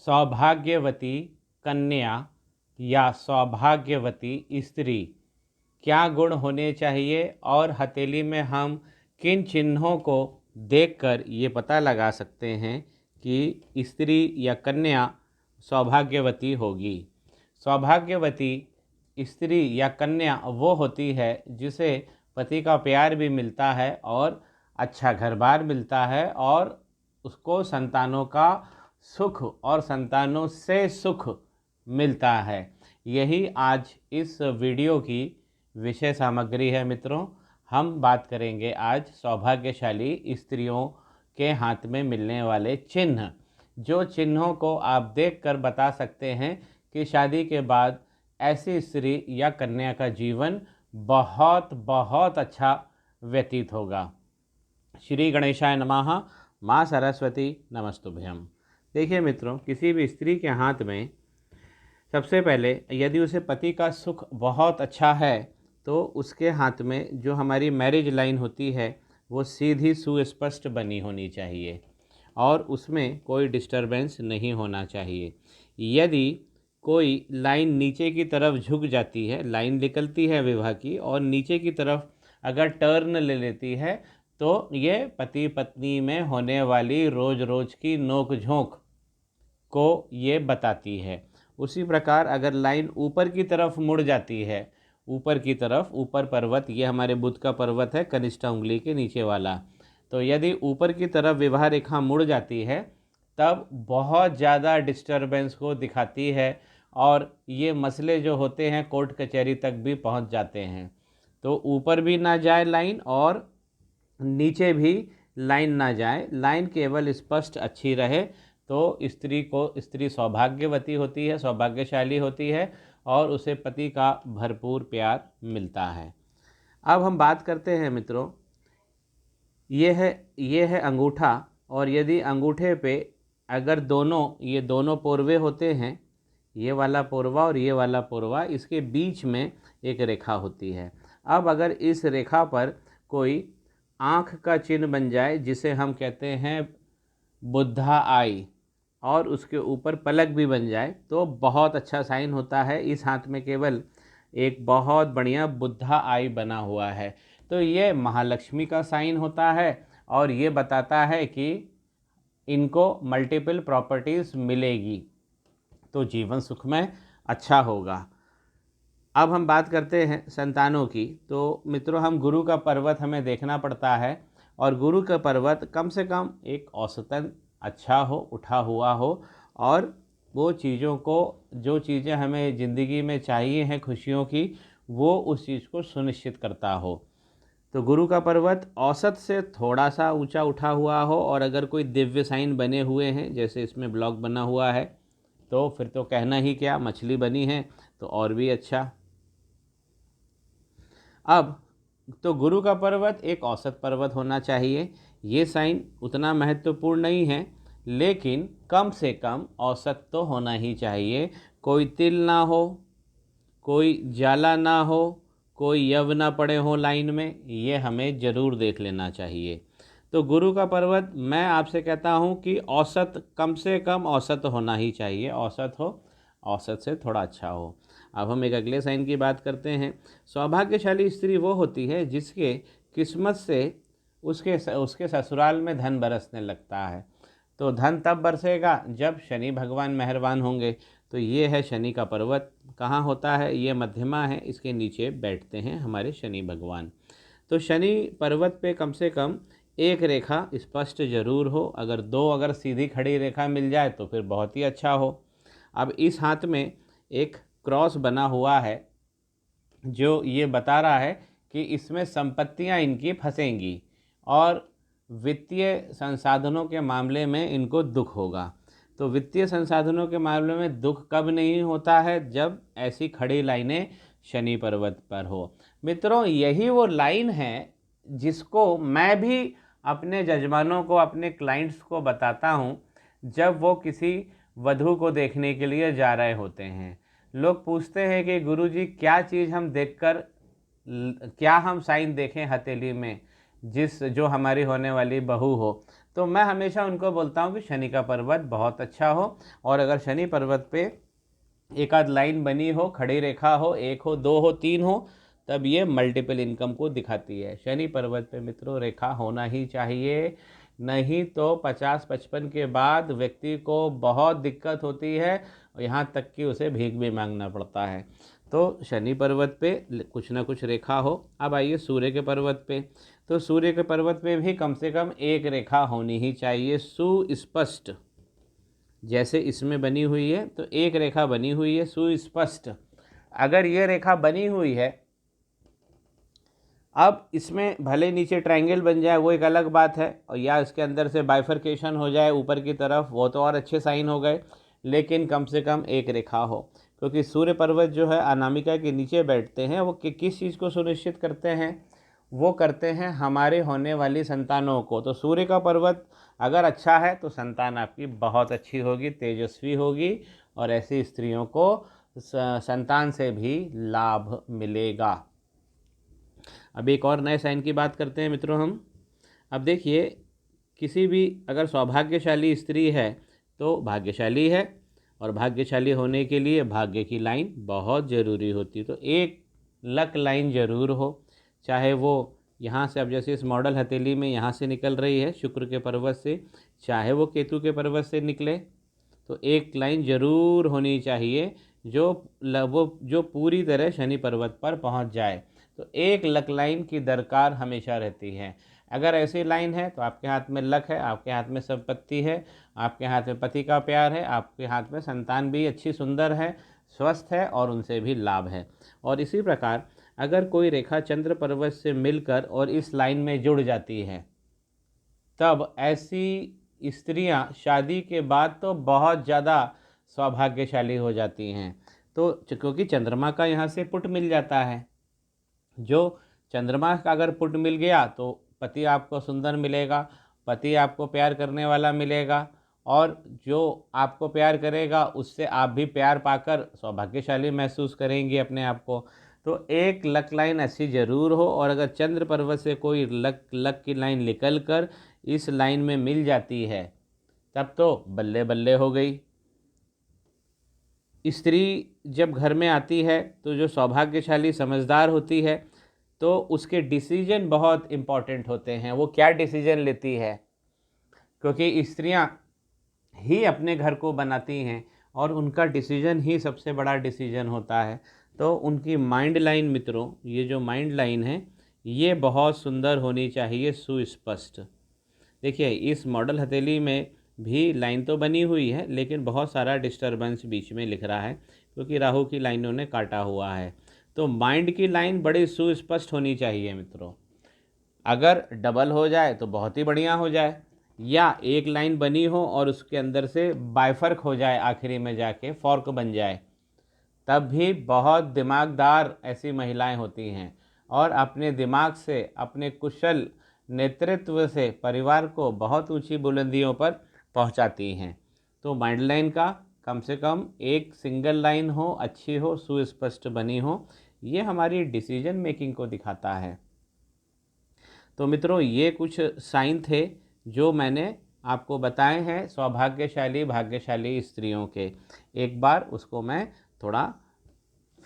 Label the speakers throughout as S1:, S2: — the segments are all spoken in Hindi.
S1: सौभाग्यवती कन्या या सौभाग्यवती स्त्री क्या गुण होने चाहिए और हथेली में हम किन चिन्हों को देखकर ये पता लगा सकते हैं कि स्त्री या कन्या सौभाग्यवती होगी। सौभाग्यवती स्त्री या कन्या वो होती है जिसे पति का प्यार भी मिलता है और अच्छा घर बार मिलता है और उसको संतानों का सुख और संतानों से सुख मिलता है। यही आज इस वीडियो की विषय सामग्री है मित्रों। हम बात करेंगे आज सौभाग्यशाली स्त्रियों के हाथ में मिलने वाले चिन्ह, जो चिन्हों को आप देखकर बता सकते हैं कि शादी के बाद ऐसी स्त्री या कन्या का जीवन बहुत बहुत अच्छा व्यतीत होगा। श्री गणेशाय नमः। माँ सरस्वती नमस्तुभ्यम। देखिए मित्रों, किसी भी स्त्री के हाथ में सबसे पहले यदि उसे पति का सुख बहुत अच्छा है तो उसके हाथ में जो हमारी मैरिज लाइन होती है वो सीधी सुस्पष्ट बनी होनी चाहिए और उसमें कोई डिस्टरबेंस नहीं होना चाहिए। यदि कोई लाइन नीचे की तरफ झुक जाती है, लाइन निकलती है विवाह की और नीचे की तरफ अगर टर्न ले लेती है तो ये पति पत्नी में होने वाली रोज़ रोज़ की नोक झोंक को ये बताती है। उसी प्रकार अगर लाइन ऊपर की तरफ मुड़ जाती है, ऊपर की तरफ, ऊपर पर्वत, ये हमारे बुध का पर्वत है कनिष्ठ उंगली के नीचे वाला, तो यदि ऊपर की तरफ विवाह रेखा मुड़ जाती है तब बहुत ज़्यादा डिस्टरबेंस को दिखाती है और ये मसले जो होते हैं कोर्ट कचहरी तक भी पहुंच जाते हैं। तो ऊपर भी ना जाए लाइन और नीचे भी लाइन ना जाए, लाइन केवल स्पष्ट अच्छी रहे तो स्त्री सौभाग्यवती होती है, सौभाग्यशाली होती है और उसे पति का भरपूर प्यार मिलता है। अब हम बात करते हैं मित्रों, ये है अंगूठा और यदि अंगूठे पे अगर ये दोनों पोरवे होते हैं, ये वाला पोरवा और ये वाला पोरवा, इसके बीच में एक रेखा होती है। अब अगर इस रेखा पर कोई आँख का चिन्ह बन जाए जिसे हम कहते हैं बुद्धा आई और उसके ऊपर पलक भी बन जाए तो बहुत अच्छा साइन होता है। इस हाथ में केवल एक बहुत बढ़िया बुद्धा आई बना हुआ है तो ये महालक्ष्मी का साइन होता है और ये बताता है कि इनको मल्टीपल प्रॉपर्टीज़ मिलेगी तो जीवन सुखमय अच्छा होगा। अब हम बात करते हैं संतानों की। तो मित्रों, हम गुरु का पर्वत हमें देखना पड़ता है और गुरु का पर्वत कम से कम एक औसतन अच्छा हो, उठा हुआ हो और वो चीज़ों को, जो चीज़ें हमें ज़िंदगी में चाहिए हैं खुशियों की, वो उस चीज़ को सुनिश्चित करता हो। तो गुरु का पर्वत औसत से थोड़ा सा ऊंचा उठा हुआ हो और अगर कोई दिव्य साइन बने हुए हैं जैसे इसमें ब्लॉक बना हुआ है तो फिर तो कहना ही क्या, मछली बनी है तो और भी अच्छा। अब तो गुरु का पर्वत एक औसत पर्वत होना चाहिए। ये साइन उतना महत्वपूर्ण नहीं है लेकिन कम से कम औसत तो होना ही चाहिए। कोई तिल ना हो, कोई जाला ना हो, कोई यव ना पड़े हो लाइन में, ये हमें ज़रूर देख लेना चाहिए। तो गुरु का पर्वत मैं आपसे कहता हूँ कि औसत, कम से कम औसत होना ही चाहिए। औसत हो, औसत से थोड़ा अच्छा हो। अब हम एक अगले साइन की बात करते हैं। सौभाग्यशाली स्त्री वो होती है जिसके किस्मत से उसके ससुराल में धन बरसने लगता है। तो धन तब बरसेगा जब शनि भगवान मेहरबान होंगे। तो ये है शनि का पर्वत। कहाँ होता है? ये मध्यमा है, इसके नीचे बैठते हैं हमारे शनि भगवान। तो शनि पर्वत पे कम से कम एक रेखा स्पष्ट जरूर हो, अगर सीधी खड़ी रेखा मिल जाए तो फिर बहुत ही अच्छा हो। अब इस हाथ में एक क्रॉस बना हुआ है जो ये बता रहा है कि इसमें संपत्तियां इनकी फंसेंगी और वित्तीय संसाधनों के मामले में इनको दुख होगा। तो वित्तीय संसाधनों के मामले में दुख कब नहीं होता है? जब ऐसी खड़ी लाइनें शनि पर्वत पर हो। मित्रों, यही वो लाइन है जिसको मैं भी अपने जजमानों को, अपने क्लाइंट्स को बताता हूँ जब वो किसी वधू को देखने के लिए जा रहे होते हैं। लोग पूछते हैं कि गुरुजी क्या चीज़ हम देखकर, क्या हम साइन देखें हथेली में जो हमारी होने वाली बहू हो। तो मैं हमेशा उनको बोलता हूँ कि शनि का पर्वत बहुत अच्छा हो, और अगर शनि पर्वत पे एक आध लाइन बनी हो, खड़ी रेखा हो, एक हो, दो हो, तीन हो, तब ये मल्टीपल इनकम को दिखाती है। शनि पर्वत पे मित्रों रेखा होना ही चाहिए, नहीं तो 50-55 के बाद व्यक्ति को बहुत दिक्कत होती है, यहाँ तक कि उसे भीख भी मांगना पड़ता है। तो शनि पर्वत पे कुछ ना कुछ रेखा हो। अब आइए सूर्य के पर्वत पे। तो सूर्य के पर्वत पे भी कम से कम एक रेखा होनी ही चाहिए, सुस्पष्ट, जैसे इसमें बनी हुई है। तो एक रेखा बनी हुई है सुस्पष्ट। अगर ये रेखा बनी हुई है, अब इसमें भले नीचे ट्रायंगल बन जाए वो एक अलग बात है, और या इसके अंदर से बाइफरकेशन हो जाए ऊपर की तरफ, वो तो और अच्छे साइन हो गए, लेकिन कम से कम एक रेखा हो। क्योंकि सूर्य पर्वत जो है अनामिका के नीचे बैठते हैं, वो किस चीज़ को सुनिश्चित करते हैं? वो करते हैं हमारे होने वाली संतानों को। तो सूर्य का पर्वत अगर अच्छा है तो संतान आपकी बहुत अच्छी होगी, तेजस्वी होगी, और ऐसी स्त्रियों को संतान से भी लाभ मिलेगा। अब एक और नए साइन की बात करते हैं मित्रों हम। अब देखिए, किसी भी अगर सौभाग्यशाली स्त्री है तो भाग्यशाली है, और भाग्यशाली होने के लिए भाग्य की लाइन बहुत ज़रूरी होती है। तो एक लक लाइन ज़रूर हो, चाहे वो यहाँ से, अब जैसे इस मॉडल हथेली में यहाँ से निकल रही है शुक्र के पर्वत से, चाहे वो केतु के पर्वत से निकले, तो एक लाइन ज़रूर होनी चाहिए जो पूरी तरह शनि पर्वत पर पहुँच जाए। तो एक लक लाइन की दरकार हमेशा रहती है। अगर ऐसी लाइन है तो आपके हाथ में लक है, आपके हाथ में संपत्ति है, आपके हाथ में पति का प्यार है, आपके हाथ में संतान भी अच्छी सुंदर है, स्वस्थ है, और उनसे भी लाभ है। और इसी प्रकार अगर कोई रेखा चंद्र पर्वत से मिलकर और इस लाइन में जुड़ जाती है, तब ऐसी स्त्रियां शादी के बाद तो बहुत ज़्यादा सौभाग्यशाली हो जाती हैं। तो क्योंकि चंद्रमा का यहाँ से पुट मिल जाता है, जो चंद्रमा का अगर पुट मिल गया तो पति आपको सुंदर मिलेगा, पति आपको प्यार करने वाला मिलेगा, और जो आपको प्यार करेगा उससे आप भी प्यार पाकर सौभाग्यशाली महसूस करेंगे अपने आप को। तो एक लक लाइन ऐसी ज़रूर हो, और अगर चंद्र पर्वत से कोई लक की लाइन निकल कर इस लाइन में मिल जाती है, तब तो बल्ले बल्ले हो गई। स्त्री जब घर में आती है तो जो सौभाग्यशाली समझदार होती है, तो उसके डिसीजन बहुत इम्पॉर्टेंट होते हैं। वो क्या डिसीजन लेती है, क्योंकि स्त्रियां ही अपने घर को बनाती हैं, और उनका डिसीजन ही सबसे बड़ा डिसीजन होता है। तो उनकी माइंड लाइन मित्रों, ये जो माइंड लाइन है ये बहुत सुंदर होनी चाहिए, सुस्पष्ट। देखिए, इस मॉडल हथेली में भी लाइन तो बनी हुई है, लेकिन बहुत सारा डिस्टरबेंस बीच में लिख रहा है, क्योंकि राहु की लाइनों ने काटा हुआ है। तो माइंड की लाइन बड़ी सुस्पष्ट होनी चाहिए मित्रों। अगर डबल हो जाए तो बहुत ही बढ़िया हो जाए, या एक लाइन बनी हो और उसके अंदर से बाइफर्क हो जाए, आखिरी में जाके फॉर्क बन जाए, तब भी बहुत दिमागदार ऐसी महिलाएं होती हैं, और अपने दिमाग से, अपने कुशल नेतृत्व से परिवार को बहुत ऊंची बुलंदियों पर पहुंचाती हैं। तो माइंड लाइन का कम से कम एक सिंगल लाइन हो, अच्छी हो, सुस्पष्ट बनी हो, ये हमारी डिसीजन मेकिंग को दिखाता है। तो मित्रों, ये कुछ साइन थे जो मैंने आपको बताए हैं सौभाग्यशाली भाग्यशाली स्त्रियों के। एक बार उसको मैं थोड़ा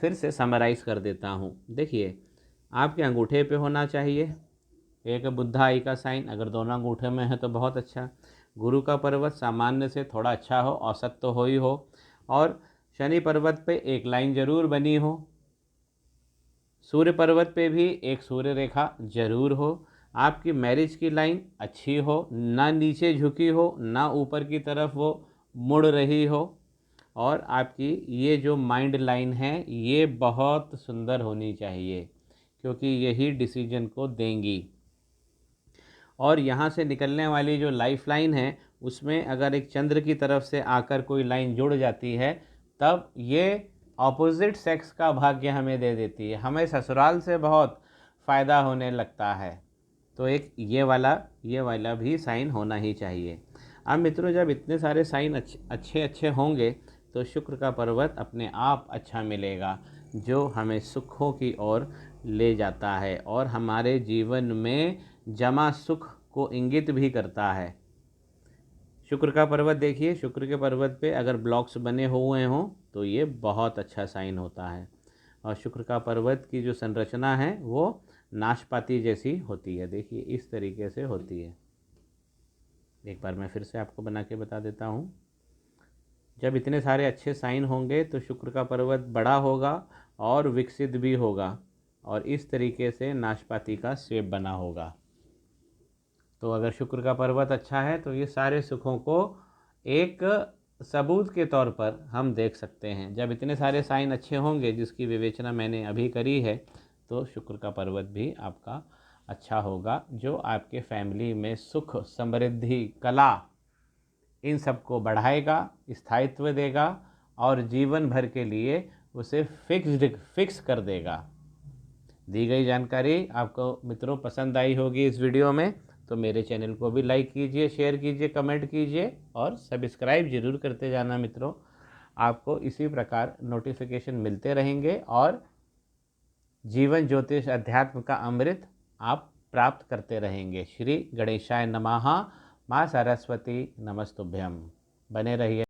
S1: फिर से समराइज़ कर देता हूँ। देखिए, आपके अंगूठे पे होना चाहिए एक बुद्धा आई का साइन, अगर दोनों अंगूठे में है तो बहुत अच्छा। गुरु का पर्वत सामान्य से थोड़ा अच्छा हो, औसत तो हो ही हो, और शनि पर्वत पे एक लाइन जरूर बनी हो। सूर्य पर्वत पे भी एक सूर्य रेखा जरूर हो। आपकी मैरिज की लाइन अच्छी हो, ना नीचे झुकी हो, ना ऊपर की तरफ वो मुड़ रही हो, और आपकी ये जो माइंड लाइन है ये बहुत सुंदर होनी चाहिए, क्योंकि यही डिसीजन को देंगी। और यहाँ से निकलने वाली जो लाइफ लाइन है उसमें अगर एक चंद्र की तरफ से आकर कोई लाइन जुड़ जाती है, तब ये ऑपोजिट सेक्स का भाग्य हमें दे देती है, हमें ससुराल से बहुत फ़ायदा होने लगता है। तो एक ये वाला भी साइन होना ही चाहिए। अब मित्रों, जब इतने सारे साइन अच्छे अच्छे होंगे तो शुक्र का पर्वत अपने आप अच्छा मिलेगा, जो हमें सुखों की ओर ले जाता है और हमारे जीवन में जमा सुख को इंगित भी करता है। शुक्र का पर्वत देखिए, शुक्र के पर्वत पे अगर ब्लॉक्स बने हुए हों तो ये बहुत अच्छा साइन होता है। और शुक्र का पर्वत की जो संरचना है वो नाशपाती जैसी होती है, देखिए इस तरीके से होती है। एक बार मैं फिर से आपको बना के बता देता हूँ। जब इतने सारे अच्छे साइन होंगे तो शुक्र का पर्वत बड़ा होगा और विकसित भी होगा, और इस तरीके से नाशपाती का शेप बना होगा। तो अगर शुक्र का पर्वत अच्छा है तो ये सारे सुखों को एक सबूत के तौर पर हम देख सकते हैं। जब इतने सारे साइन अच्छे होंगे जिसकी विवेचना मैंने अभी करी है, तो शुक्र का पर्वत भी आपका अच्छा होगा, जो आपके फैमिली में सुख, समृद्धि, कला, इन सब को बढ़ाएगा, स्थायित्व देगा और जीवन भर के लिए उसे फिक्स कर देगा। दी गई जानकारी आपको मित्रों पसंद आई होगी इस वीडियो में, तो मेरे चैनल को भी लाइक कीजिए, शेयर कीजिए, कमेंट कीजिए और सब्सक्राइब जरूर करते जाना मित्रों। आपको इसी प्रकार नोटिफिकेशन मिलते रहेंगे और जीवन ज्योतिष अध्यात्म का अमृत आप प्राप्त करते रहेंगे। श्री गणेशाय नमः। माँ सरस्वती नमस्तुभ्यम। बने रहिए।